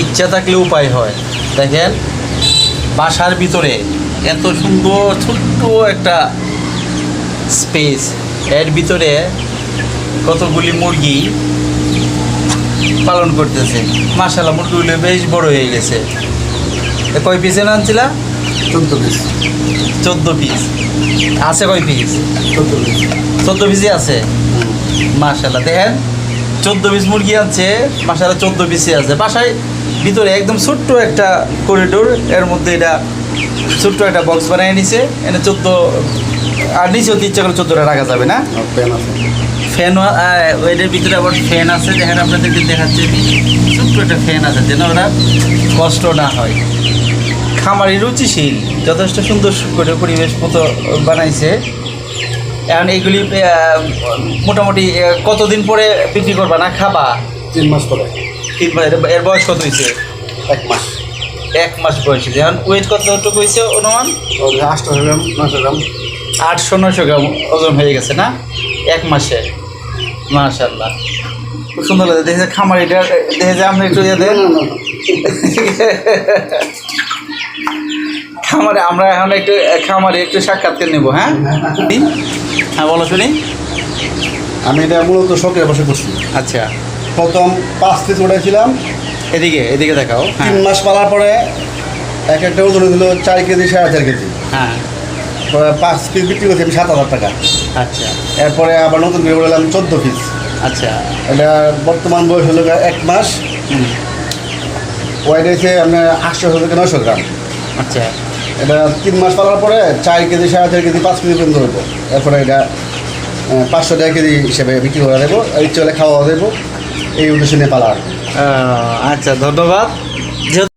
ইচ্ছা থাকলে উপায় হয়। দেখেন বাসার ভিতরে এত সুন্দর ছোট্ট একটা স্পেস, এর ভিতরে কতগুলি মুরগি পালন করতেছে। মাশাআল্লাহ, মুরগিগুলো বেশ বড় হয়ে গেছে। কয় পিসে আনছিলা? 14 পিস। 14 পিস আছে। কয় পিস? 14 পিস। 14 পিসই আছে। মাশাআল্লাহ, দেখেন 14 পিস মুরগি আছে। মাশাআল্লাহ 14 পিসই আছে। বাসায় ভিতরে একদম ছোট্ট একটা করিডোর, এর মধ্যে এটা ছোট্ট একটা বক্স বানিয়ে নিছে। এনে 14 আর নিচে হতে ইচ্ছা করে 14টা রাখা যাবে না? ফ্যান আছে। ফ্যান, ওইটার ভিতরে আবার ফ্যান আছে। দেখেন আপনাদেরকে দেখাচ্ছে, ছোট্ট একটা ফ্যান আছে যেন ওরা কষ্ট না হয়। খামারি রুচিশীল, যথেষ্ট সুন্দর করে পরিবেশ মতো বানাইছে। এখন এইগুলি মোটামুটি কতদিন পরে বিক্রি করবা না খাবা? 3 মাস পরে। 3 মাস। এর বয়স কত হয়েছে? 1 মাস। 1 মাস বয়সে। এখন ওয়েট কতটুকু হয়েছে অনুমান? 800 গ্রাম 900 গ্রাম। 800-900 গ্রাম ওজন হয়ে গেছে না 1 মাসে? মাশাআল্লাহ, খুব সুন্দর লাগে। দেখে খামারিটা দেখে যে আমরা একটু দেন খামারে, আমরা এখন একটু খামারে একটু সাক্ষাৎকার নেব। হ্যাঁ হ্যাঁ, বলো শুনি। আমি এটা মূলত শখের বসে করছি। আচ্ছা, প্রথম 5 পিস উঠেছিলাম। এদিকে এদিকে দেখাও। 3 মাস পালার পরে এক একটা ওজন হলো 4 কেজি 4.5 কেজি। হ্যাঁ, 5 পিস বিক্রি করছি আমি 7,000 টাকা। আচ্ছা এরপরে আবার নতুন করে বললাম 14 পিস। আচ্ছা। এটা বর্তমান বয়স হলো 1 মাস। ওয়েট হয়েছে আপনার 800 থেকে 900 গ্রাম। আচ্ছা, এটা 3 মাস পালার পরে 4 কেজি 4.5 কেজি 5 কেজি পর্যন্ত দেবো। এরপরে এটা 500 টাকা কেজি হিসেবে বিক্রি করে দেবো। এই চলে খাওয়া দেবো, এই উদ্দেশ্যে নিয়ে পালা। আচ্ছা, ধন্যবাদ। যেহেতু